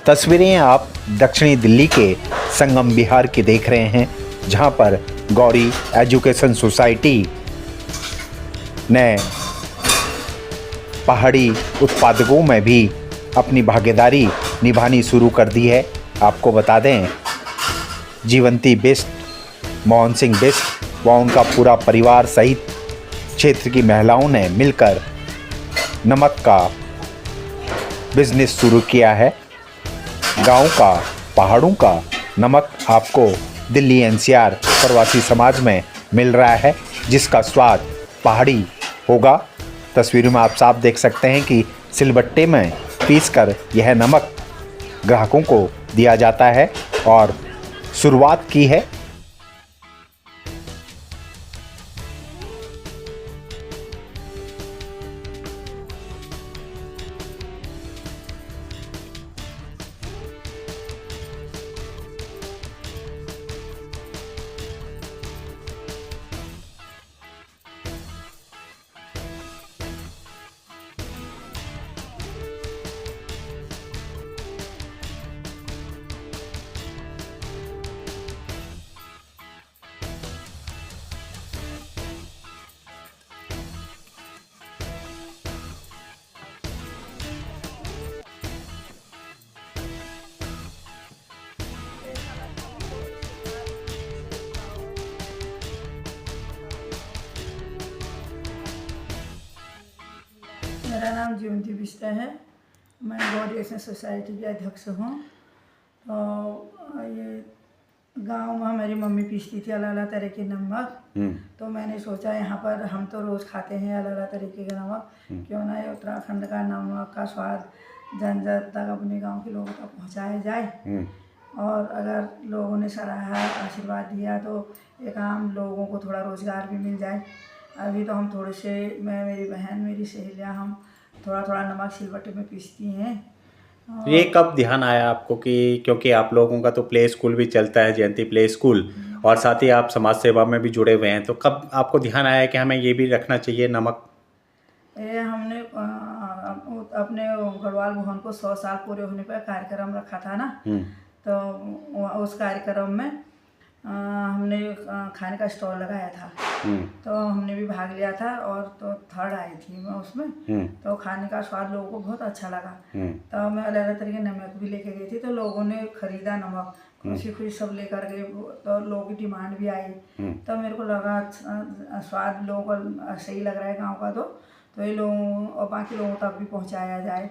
तस्वीरें आप दक्षिणी दिल्ली के संगम विहार की देख रहे हैं, जहां पर गौरी एजुकेशन सोसाइटी ने पहाड़ी उत्पादकों में भी अपनी भागीदारी निभानी शुरू कर दी है। आपको बता दें, जीवंती बिष्ट, मोहन सिंह बिष्ट व उनका पूरा परिवार सहित क्षेत्र की महिलाओं ने मिलकर नमक का बिजनेस शुरू किया है। गांव का, पहाड़ों का नमक आपको दिल्ली एनसीआर प्रवासी समाज में मिल रहा है, जिसका स्वाद पहाड़ी होगा। तस्वीरों में आप साफ देख सकते हैं कि सिलबट्टे में पीसकर यह नमक ग्राहकों को दिया जाता है और शुरुआत की है। मेरा नाम जीवंती बिष्ट है। मैं गौरी एजुकेशन सोसाइटी की अध्यक्ष हूँ। तो ये गांव में मेरी मम्मी पीसती थी अलग अलग तरह के नमक। तो मैंने सोचा यहाँ पर हम तो रोज़ खाते हैं अलग अलग तरीके के नमक, क्यों ना ये उत्तराखंड का नमक का स्वाद जन जन तक अपने गांव के लोगों तक पहुँचाया जाए। और अगर लोगों ने सराहा, आशीर्वाद दिया तो एक आम लोगों को थोड़ा रोज़गार भी मिल जाए। अभी तो हम थोड़े से, मैं, मेरी बहन, मेरी सहेलियाँ, हम थोड़ा थोड़ा नमक सिलबट्टे में पीसती हैं। ये कब ध्यान आया आपको कि क्योंकि आप लोगों का तो प्ले स्कूल भी चलता है, जयंती प्ले स्कूल, और साथ ही आप समाज सेवा में भी जुड़े हुए हैं, तो कब आपको ध्यान आया कि हमें ये भी रखना चाहिए नमक? ये हमने अपने गढ़वाल भवन को 100 साल पूरे होने पर कार्यक्रम रखा था ना। तो उस कार्यक्रम में हमने खाने का स्टॉल लगाया था। तो हमने भी भाग लिया था और तो थर्ड आई थी मैं उसमें। तो खाने का स्वाद लोगों को बहुत अच्छा लगा। तो मैं अलग अलग तरह के नमक भी लेके गई थी, तो लोगों ने खरीदा नमक, खुशी खुशी सब लेकर गए। तो लोगों की डिमांड भी आई। तो मेरे को लगा स्वाद लोगों को सही लग रहा है गाँव का, तो ये लोगों और बाकी लोगों तक भी पहुँचाया जाए।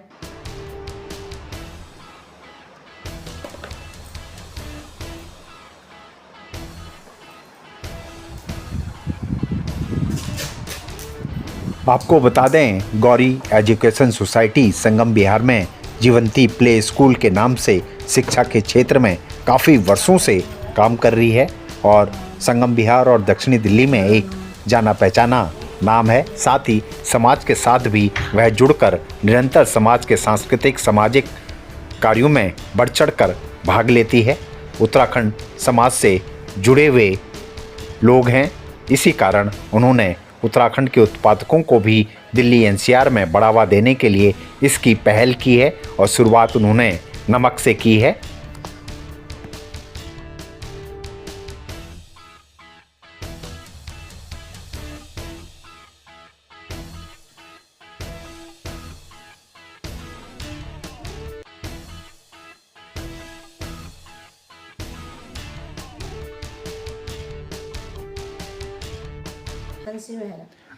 आपको बता दें, गौरी एजुकेशन सोसाइटी संगम विहार में जीवंती प्ले स्कूल के नाम से शिक्षा के क्षेत्र में काफ़ी वर्षों से काम कर रही है और संगम विहार और दक्षिणी दिल्ली में एक जाना पहचाना नाम है। साथ ही समाज के साथ भी वह जुड़कर निरंतर समाज के सांस्कृतिक सामाजिक कार्यों में बढ़ चढ़ कर भाग लेती है। उत्तराखंड समाज से जुड़े हुए लोग हैं, इसी कारण उन्होंने उत्तराखंड के उत्पादकों को भी दिल्ली एनसीआर में बढ़ावा देने के लिए इसकी पहल की है और शुरुआत उन्होंने नमक से की है।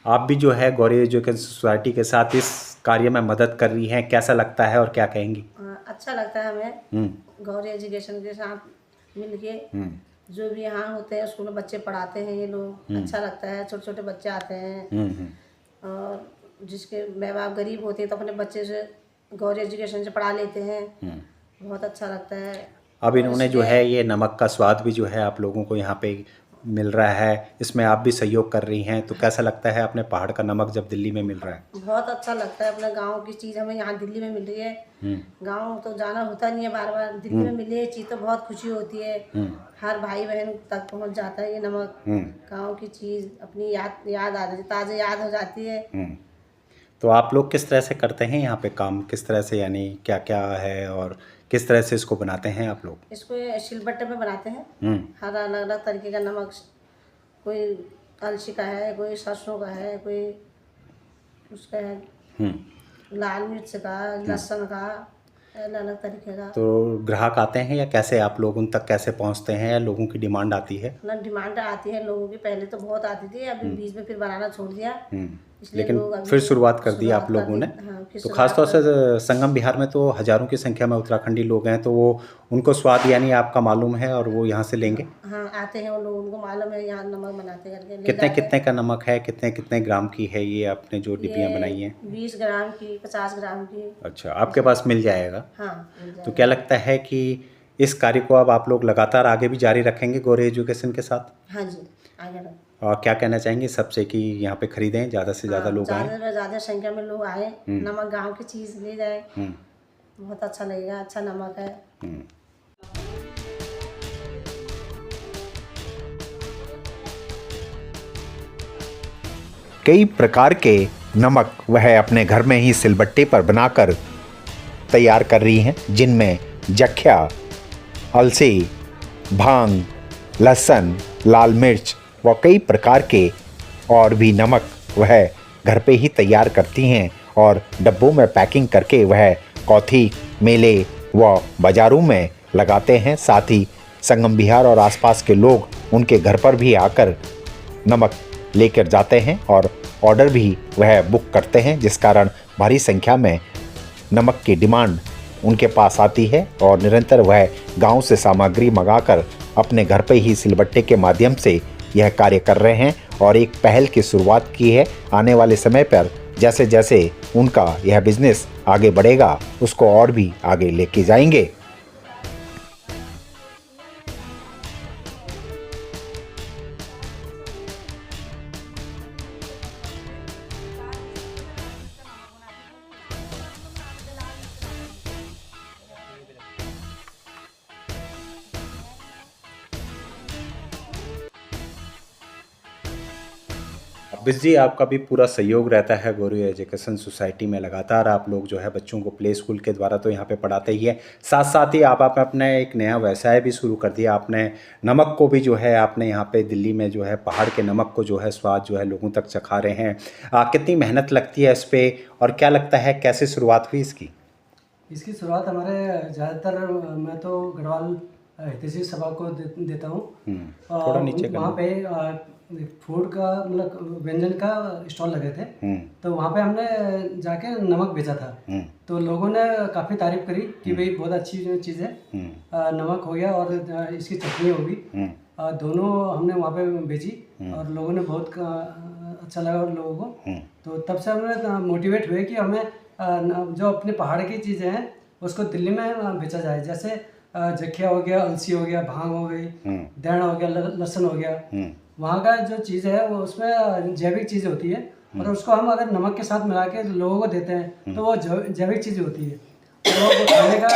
आप भी जो है गौरी एजुकेशन सोसाइटी के साथ इस कार्य में मदद कर रही हैं, कैसा लगता है और क्या कहेंगी? अच्छा लगता है हमें गौरी एजुकेशन के साथ मिलके। जो भी यहाँ होते हैं स्कूल में बच्चे पढ़ाते हैं ये लोग, अच्छा लगता है। छोटे छोटे बच्चे आते हैं और जिसके माँ बाप गरीब होते हैं तो अपने बच्चे से गौरी एजुकेशन से पढ़ा लेते हैं। बहुत अच्छा लगता है। अब इन्होंने जो है ये नमक का स्वाद भी जो है आप लोगों को यहाँ पे मिल रहा है, इसमें आप भी सहयोग कर रही हैं, तो कैसा लगता है अपने पहाड़ का नमक जब दिल्ली में मिल रहा है? बहुत अच्छा लगता है। अपने गांव की चीज़ हमें यहाँ दिल्ली में मिल रही है। गांव तो जाना होता नहीं है बार बार, दिल्ली में मिली है चीज़ तो बहुत खुशी होती है। हर भाई बहन तक पहुँच जाता है ये नमक। गाँव की चीज़ अपनी याद आ जाती, ताज़ा याद हो जाती है। तो आप लोग किस तरह से करते हैं यहाँ पे काम, किस तरह से, यानी क्या क्या है और किस तरह से इसको बनाते हैं आप लोग? इसको ये सिलबट्टे पे बनाते हैं। हम्म हर अलग अलग तरीके का नमक, कोई अलसी का है, कोई सरसों का है, कोई उसका है लाल मिर्च का, लहसुन का, अलग अलग तरीके का। तो ग्राहक आते हैं या कैसे आप लोग उन तक कैसे पहुंचते हैं, या लोगों की डिमांड आती है? ना डिमांड आती है लोगों की, पहले तो बहुत आती थी, अभी बीच में फिर बनाना छोड़ दिया। इसलिए लेकिन लोग अभी फिर शुरुआत कर दी आप लोगों ने। हाँ, फिर तो खासतौर शुरुआत से संगम बिहार में तो हजारों की संख्या में उत्तराखंडी लोग हैं, तो वो उनको स्वाद यानी आपका मालूम है और वो यहाँ से लेंगे। हाँ आते हैं वो लोग, उनको मालूम है यहाँ नमक बनाते करके ले कितने जाते कितने का नमक है, कितने कितने ग्राम की है ये आपने जो डिब्बियाँ बनाई हैं? 20 ग्राम की, 50 ग्राम की। अच्छा, आपके पास मिल जाएगा। हाँ मिल तो जाएगा। क्या लगता है कि इस कार्य को अब आप लोग लगातार आगे भी जारी रखेंगे गौरी एजुकेशन के साथ? हाँ जी, आगे बढ़ो। और क्या कहना चाहेंगे सबसे कि यहाँ पे खरीदें, ज़्यादा से ज़्यादा लोग आएँ? ज़्यादा से ज़्यादा संख्या में लोग आए, नमक गांव की चीज़ ले जाए, बहुत अच्छा लगेगा, अच्छा नमक है। कई प्रकार के नमक वह अपने घर में ही सिलबट्टे पर बनाकर तैयार कर रही हैं, जिनमें जख्या, अलसी, भांग, लहसुन, लाल मिर्च व कई प्रकार के और भी नमक वह घर पे ही तैयार करती हैं और डब्बों में पैकिंग करके वह कौथी, मेले व बाज़ारों में लगाते हैं। साथ ही संगम बिहार और आसपास के लोग उनके घर पर भी आकर नमक लेकर जाते हैं और ऑर्डर भी वह बुक करते हैं, जिस कारण भारी संख्या में नमक की डिमांड उनके पास आती है और निरंतर वह गांव से सामग्री मंगाकर अपने घर पर ही सिलबट्टे के माध्यम से यह कार्य कर रहे हैं और एक पहल की शुरुआत की है। आने वाले समय पर जैसे जैसे उनका यह बिजनेस आगे बढ़ेगा उसको और भी आगे लेके जाएंगे। बिस जी, आपका भी पूरा सहयोग रहता है गौरी एजुकेशन सोसाइटी में। लगातार आप लोग जो है बच्चों को प्ले स्कूल के द्वारा तो यहाँ पे पढ़ाते ही है, साथ साथ ही आप अपना एक नया व्यवसाय भी शुरू कर दिया। आपने नमक को भी जो है आपने यहाँ पे दिल्ली में जो है पहाड़ के नमक को जो है स्वाद जो है लोगों तक चखा रहे हैं। कितनी मेहनत लगती है इस पर और क्या लगता है कैसे शुरुआत हुई इसकी? इसकी शुरुआत हमारे ज़्यादातर मैं तो गढ़वाल हितैषी सभा को देता हूँ। थोड़ा नीचे वहाँ पे फूड का मतलब व्यंजन का स्टॉल लगे थे, तो वहाँ पे हमने जाके नमक बेचा था। तो लोगों ने काफ़ी तारीफ करी कि भाई बहुत अच्छी चीज़ है, नमक हो गया और इसकी चटनी होगी, दोनों हमने वहाँ पे बेची और लोगों ने बहुत अच्छा लगा और लोगों को। तो तब से हमने मोटिवेट हुए कि हमें जो अपने पहाड़ की चीज़ें हैं उसको दिल्ली में बेचा जाए। जैसे जखिया हो गया, अलसी हो गया, भांग हो गई, दैण हो गया, लहसुन हो गया। वहाँ का जो चीज़ है वो उसमें जैविक चीज़ होती है और उसको हम अगर नमक के साथ मिला के लोगों को देते हैं तो वो जैविक चीज़ होती है। तो वो खाने का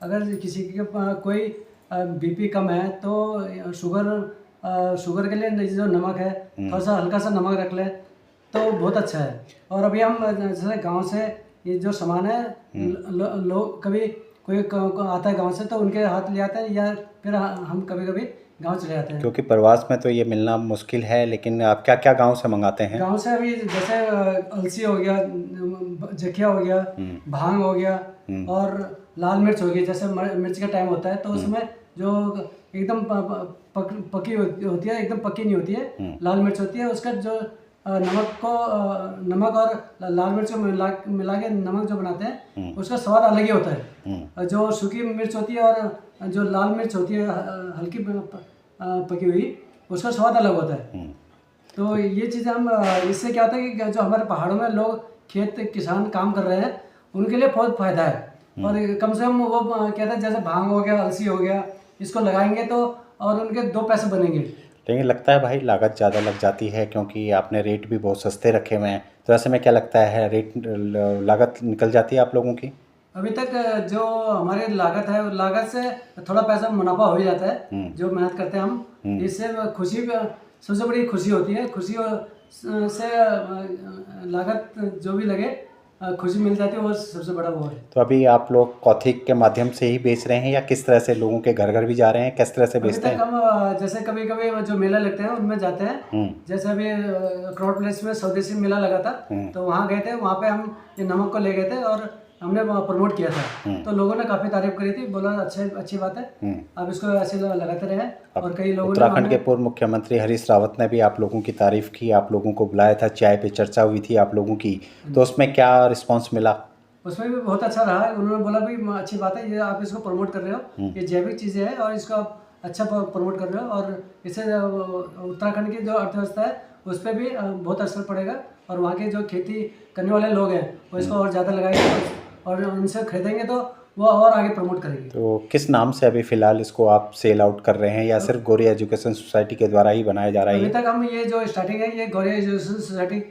अगर किसी के कोई बीपी कम है तो शुगर के लिए जो नमक है थोड़ा सा हल्का सा नमक रख ले तो बहुत अच्छा है। और अभी हम जैसे गांव से ये जो सामान है लोग कभी कोई आता है गांव से तो उनके हाथ ले आते हैं या फिर हम कभी कभी गांव चले जाते हैं, क्योंकि प्रवास में तो ये मिलना मुश्किल है। लेकिन आप क्या क्या गांव से मंगाते हैं? गांव से अभी जैसे अलसी हो गया, जखिया हो गया, भांग हो गया और लाल मिर्च हो गई। जैसे मिर्च का टाइम होता है तो उसमें जो एकदम पकी होती है, एकदम पकी नहीं होती है, लाल मिर्च होती है, उसका जो नमक और लाल मिर्च को मिला के नमक जो बनाते हैं उसका स्वाद अलग ही होता है। जो सूखी मिर्च होती है और जो लाल मिर्च होती है हल्की पकी हुई, उसका स्वाद अलग होता है। तो ये चीज़ें हम इससे क्या होता है कि जो हमारे पहाड़ों में लोग खेत किसान काम कर रहे हैं उनके लिए बहुत फ़ायदा है। और कम से कम वो कहते हैं जैसे भांग हो गया, अलसी हो गया, इसको लगाएंगे तो और उनके 2 पैसे बनेंगे। लेकिन लगता है भाई लागत ज़्यादा लग जाती है, क्योंकि आपने रेट भी बहुत सस्ते रखे हुए हैं। तो ऐसे में क्या लगता है रेट लागत निकल जाती है आप लोगों की? अभी तक जो हमारी लागत है, लागत से थोड़ा पैसा मुनाफा हो ही जाता है जो मेहनत करते हैं हम। इससे खुशी, सबसे बड़ी खुशी होती है। खुशी से लागत जो भी लगे खुशी मिल जाती है, वो सबसे बड़ा वो है। तो अभी आप लोग कौथिक के माध्यम से ही बेच रहे हैं या किस तरह से लोगों के घर घर भी जा रहे हैं, किस तरह से अभी बेचते तक हैं? हम जैसे कभी कभी जो मेला लगते हैं उनमें जाते हैं। जैसे अभी क्राउड प्लेस में स्वदेशी मेला लगा था, तो वहाँ गए थे, वहाँ पे हम ये नमक को ले गए थे और हमने प्रमोट किया था। तो लोगों ने काफ़ी तारीफ करी थी, बोला अच्छी बात है, अब इसको ऐसे लगाते रहे। और कई लोगों ने उत्तराखंड के पूर्व मुख्यमंत्री हरीश रावत ने भी आप लोगों की तारीफ की, आप लोगों को बुलाया था, चाय पे चर्चा हुई थी आप लोगों की, तो उसमें क्या रिस्पांस मिला? उसमें भी बहुत अच्छा रहा है। उन्होंने बोला भाई अच्छी बात है, ये आप इसको प्रमोट कर रहे हो, ये जैविक चीज़ें हैं और इसको आप अच्छा प्रमोट कर रहे हो, और इससे उत्तराखंड की जो अर्थव्यवस्था है उस पर भी बहुत असर पड़ेगा, और वहाँ के जो खेती करने वाले लोग हैं वो इसको और ज़्यादा लगाएंगे और उनसे खरीदेंगे तो वो और आगे प्रमोट करेंगे। तो किस नाम से अभी फ़िलहाल इसको आप सेल आउट कर रहे हैं या सिर्फ गौरी एजुकेशन सोसाइटी के द्वारा ही बनाया जा रहा है? अभी तक हम ये जो स्टार्टिंग है, ये गौरी एजुकेशन सोसाइटी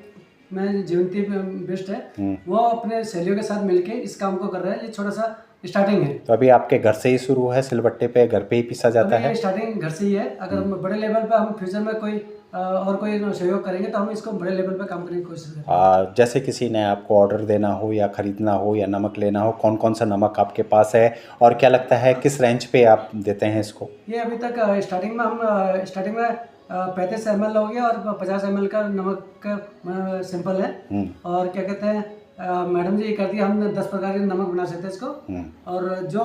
में जीवंती बेस्ट है, वो अपने सहेलियों के साथ मिलके इस काम को कर रहे हैं। ये छोटा सा स्टार्टिंग है। तो अभी आपके घर से ही शुरू है, सिलबट्टे पे घर पे ही पीसा जाता है? स्टार्टिंग घर से ही है। अगर हम बड़े लेवल पे हम फ्यूचर में कोई और कोई सहयोग करेंगे तो हम इसको बड़े लेवल पे काम करने की कोशिश करेंगे। जैसे किसी ने आपको ऑर्डर देना हो या ख़रीदना हो या नमक लेना हो, कौन कौन सा नमक आपके पास है और क्या लगता है किस रेंज पे आप देते हैं इसको? ये अभी तक स्टार्टिंग में 35 ml हो गया और 50 ml का नमक का सिंपल है। और क्या कहते हैं, मैडम जी ये करती है, हम 10 प्रकार के नमक बना सकते हैं इसको, और जो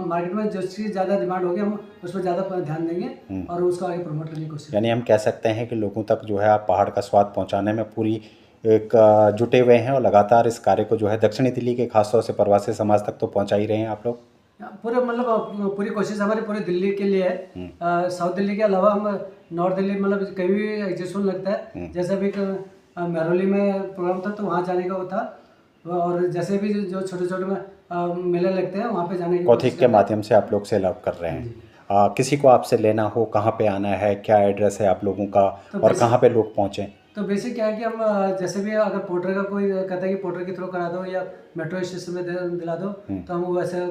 मार्केट में जो चीज़ ज़्यादा डिमांड होगी हम उस पर ज़्यादा ध्यान देंगे और उसको आगे प्रमोट करने की कोशिश। यानी हम कह सकते हैं कि लोगों तक जो है आप पहाड़ का स्वाद पहुंचाने में पूरी एक जुटे हुए हैं और लगातार इस कार्य को जो है दक्षिणी दिल्ली के खासतौर से प्रवासी समाज तक तो पहुंचा ही रहे हैं आप लोग। पूरे मतलब पूरी कोशिश हमारी पूरी दिल्ली के लिए है। साउथ दिल्ली के अलावा हम नॉर्थ दिल्ली मतलब कहीं भी एग्जीबिशन लगता है, जैसे अभी महरौली में प्रोग्राम था तो वहाँ जाने का वो था, और जैसे भी जो छोटे छोटे मेले लगते हैं वहाँ पे जाने की कौथिक के माध्यम से आप लोग सेल आउट कर रहे हैं। किसी को आपसे लेना हो, कहाँ पे आना है, क्या एड्रेस है आप लोगों का और कहाँ पे लोग पहुँचें? तो बेसिक क्या है कि हम जैसे भी अगर पोर्टर का कोई कहता है कि पोर्टर के थ्रू करा दो या मेट्रो स्टेशन में दिला दो, तो हम वैसे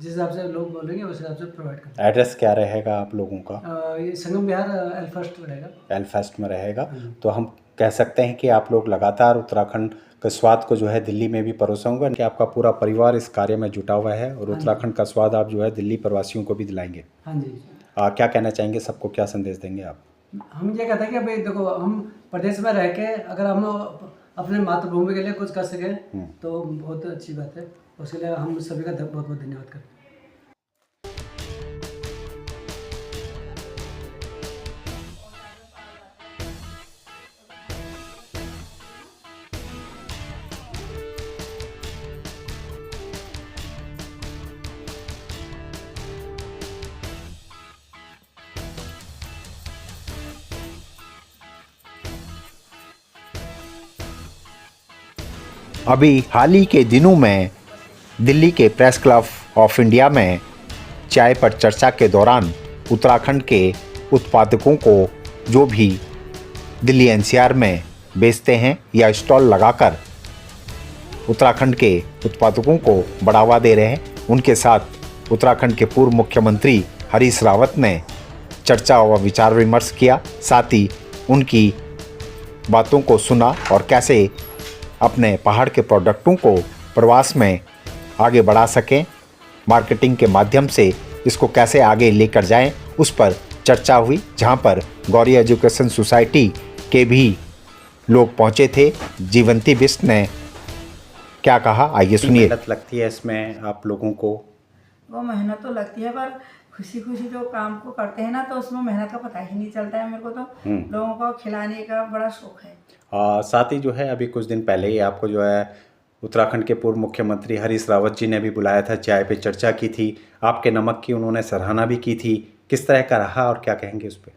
जिस हिसाब से लोग बोलेंगे उस हिसाब से प्रोवाइड करेंगे। एड्रेस क्या रहेगा आप लोगों का? ये संगम विहार एलफस्ट रहेगा। एलफेस्ट में रहेगा। तो हम कह सकते हैं कि आप लोग लगातार उत्तराखंड के स्वाद को जो है दिल्ली में भी परोसेंगे, कि आपका पूरा परिवार इस कार्य में जुटा हुआ है और उत्तराखंड का स्वाद आप जो है दिल्ली प्रवासियों को भी दिलाएंगे। हाँ जी। क्या कहना चाहेंगे, सबको क्या संदेश देंगे आप? हम ये कहते हैं कि भाई देखो, हम प्रदेश में रह के अगर हम अपने मातृभूमि के लिए कुछ कर सकें तो बहुत अच्छी बात है। उसके लिए हम सभी का बहुत बहुत धन्यवाद करते हैं। अभी हाल ही के दिनों में दिल्ली के प्रेस क्लब ऑफ इंडिया में चाय पर चर्चा के दौरान उत्तराखंड के उत्पादकों को जो भी दिल्ली एनसीआर में बेचते हैं या स्टॉल लगाकर उत्तराखंड के उत्पादकों को बढ़ावा दे रहे हैं, उनके साथ उत्तराखंड के पूर्व मुख्यमंत्री हरीश रावत ने चर्चा व विचार विमर्श किया। साथ ही उनकी बातों को सुना और कैसे अपने पहाड़ के प्रोडक्टों को प्रवास में आगे बढ़ा सकें, मार्केटिंग के माध्यम से इसको कैसे आगे लेकर जाएं, उस पर चर्चा हुई, जहां पर गौरी एजुकेशन सोसाइटी के भी लोग पहुंचे थे। जीवंती बिष्ट ने क्या कहा, आइए सुनिए। मेहनत लगती है इसमें आप लोगों को? वो मेहनत तो लगती है, पर खुशी खुशी जो काम को करते हैं ना तो उसमें मेहनत का पता ही नहीं चलता है। मेरे को तो लोगों को खिलाने का बड़ा शौक है। साथ ही जो है अभी कुछ दिन पहले ही आपको जो है उत्तराखंड के पूर्व मुख्यमंत्री हरीश रावत जी ने भी बुलाया था, चाय पे चर्चा की थी, आपके नमक की उन्होंने सराहना भी की थी। किस तरह का रहा और क्या कहेंगे उस पर?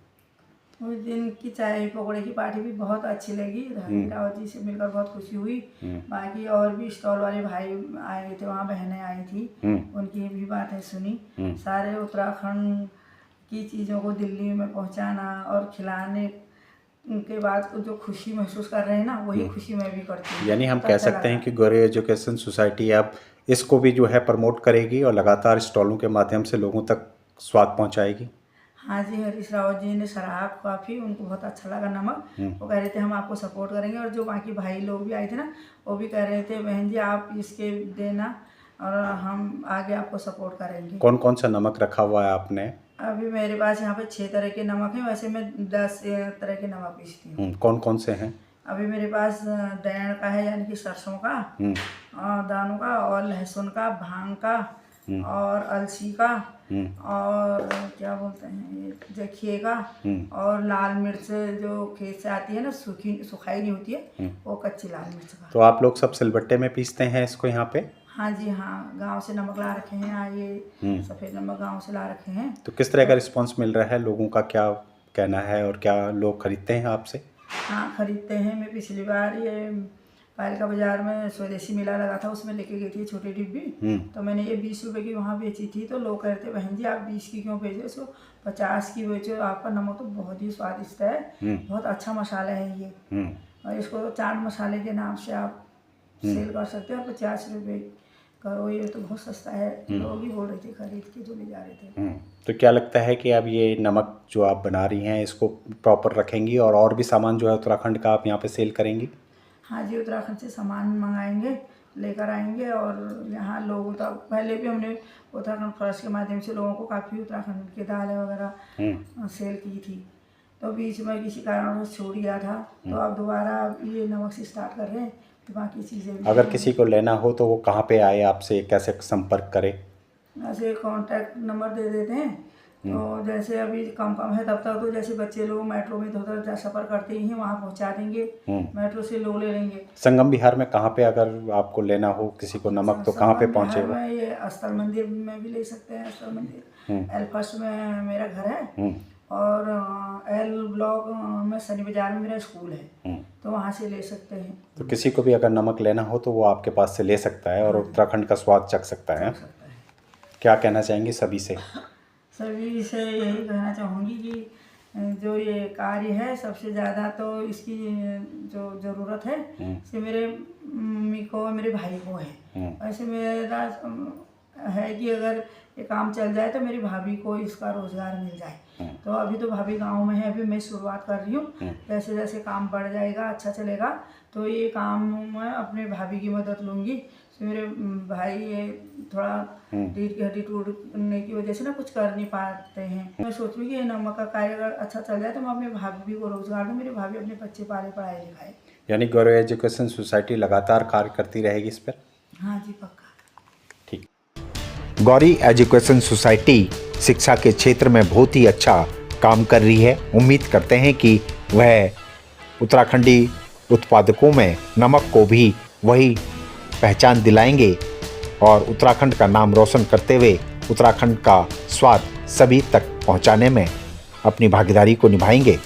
उस दिन की चाय पकौड़े की पार्टी भी बहुत अच्छी लगी। हरीश रावत जी से मिलकर बहुत खुशी हुई। बाकी और भी स्टॉल वाले भाई आए थे वहाँ, बहनें आई थी, उनकी भी बातें सुनी। सारे उत्तराखंड की चीज़ों को दिल्ली में पहुँचाना और खिलाने के बाद जो खुशी महसूस कर रहे हैं ना, वही खुशी मैं भी करती हूँ। यानी हम कह सकते हैं कि गौरी एजुकेशन सोसाइटी अब इसको भी जो है प्रमोट करेगी और लगातार स्टॉलों के माध्यम से लोगों तक स्वाद पहुंचाएगी। हाँ जी, हरीश रावत जी ने सराहा काफ़ी, उनको बहुत अच्छा लगा नमक। वो कह रहे थे हम आपको सपोर्ट करेंगे, और जो बाकी भाई लोग भी आए थे ना, वो भी कह रहे थे बहन जी आप इसके देना और हम आगे आपको सपोर्ट करेंगे। कौन कौन सा नमक रखा हुआ है आपने? अभी मेरे पास यहाँ पे 6 तरह के नमक हैं, वैसे मैं 10 तरह के नमक पीसती हूँ। कौन कौन से हैं? अभी मेरे पास दैण का है, यानी कि सरसों का, और दानों का, और लहसुन का, भांग का, और अलसी का, और क्या बोलते हैं ये जखिए का, और लाल मिर्च जो खेत से आती है ना, सुखाई नहीं होती है, वो कच्ची लाल मिर्च का। तो आप लोग सब सिलबट्टे में पीसते हैं इसको यहाँ पे? हाँ जी हाँ, गांव से नमक ला रखे हैं, ये सफ़ेद नमक गांव से ला रखे हैं। तो किस तरह का रिस्पांस मिल रहा है? लोगों का क्या कहना है और क्या लोग खरीदते हैं आपसे? हाँ खरीदते हैं। मैं पिछली बार ये पालिका बाजार में स्वदेशी मेला लगा था, उसमें लेके गई थी छोटी डिब्बी, तो मैंने ये 20 रुपए की वहाँ बेची थी। तो लोग कहते बहन जी आप 20 की क्यों बेचो, इसको 50 की बेचो, आपका नमक तो बहुत ही स्वादिष्ट है, बहुत अच्छा मसाला है ये, और इसको चाट मसाले के नाम से आप सेल कर सकते हो, और 50 रुपये करो, ये तो बहुत सस्ता है। लोग ही बोल रहे थे खरीद के जो ले जा रहे थे। तो क्या लगता है कि अब ये नमक जो आप बना रही हैं इसको प्रॉपर रखेंगी और भी सामान जो है उत्तराखंड का आप यहाँ पे सेल करेंगी? हाँ जी, उत्तराखंड से सामान मंगाएंगे, लेकर आएंगे, और यहाँ लोगों तक पहले भी हमने उत्तराखंड फर्स्ट के माध्यम से लोगों को काफ़ी उत्तराखंड के दालें वगैरह सेल की थी। तो बीच में किसी कारण से छूट गया था, तो अब दोबारा ये नमक से स्टार्ट कर रहे हैं, तो बाकी चीज़ें भी। अगर किसी को लेना हो तो वो कहाँ पे आए, आपसे कैसे संपर्क करे? ऐसे कॉन्टैक्ट नंबर दे देते हैं, तो जैसे अभी कम है तब तक तो जैसे बच्चे लोग मेट्रो में इधर सफ़र करते ही हैं, वहाँ पहुँचा देंगे, मेट्रो से लोग ले लेंगे। संगम बिहार में कहाँ पे अगर आपको लेना हो किसी को नमक तो कहाँ पे पहुँचेगा? में ये स्थल मंदिर में भी ले सकते हैं, स्थल मंदिर एल फर्स्ट में मेरा घर है, और एल ब्लॉक में शनि बाजार में मेरा स्कूल है, तो वहाँ से ले सकते हैं। तो किसी को भी अगर नमक लेना हो तो वो आपके पास से ले सकता है और उत्तराखंड का स्वाद चख सकता है। क्या कहना चाहेंगे सभी से? सभी से यही कहना चाहूँगी कि जो ये कार्य है, सबसे ज़्यादा तो इसकी जो ज़रूरत है कि मेरे मम्मी को, मेरे भाई को है। वैसे मेरा है कि अगर ये काम चल जाए तो मेरी भाभी को इसका रोज़गार मिल जाए। तो अभी तो भाभी गांव में है, अभी मैं शुरुआत कर रही हूँ। जैसे जैसे काम बढ़ जाएगा, अच्छा चलेगा, तो ये काम मैं अपने भाभी की मदद लूँगी। तो मेरे भाई ये थोड़ा रीढ़ की हड्डी टूटने की वजह से ना कुछ कर नहीं पाते हैं। मैं सोच रही हूँ कि ये नमक का कार्य अगर अच्छा चल जाए तो मैं अपने भाभी को रोज़गार दूँ, मेरी भाभी अपने बच्चे पाले पढ़ाए लिखाए। यानी गौरव एजुकेशन सोसाइटी लगातार कार्य करती रहेगी इस पर? हाँ जी, पक्का। ठीक। गौरी एजुकेशन सोसाइटी शिक्षा के क्षेत्र में बहुत ही अच्छा काम कर रही है। उम्मीद करते हैं कि वह उत्तराखंडी उत्पादकों में नमक को भी वही पहचान दिलाएंगे और उत्तराखंड का नाम रोशन करते हुए उत्तराखंड का स्वाद सभी तक पहुंचाने में अपनी भागीदारी को निभाएंगे।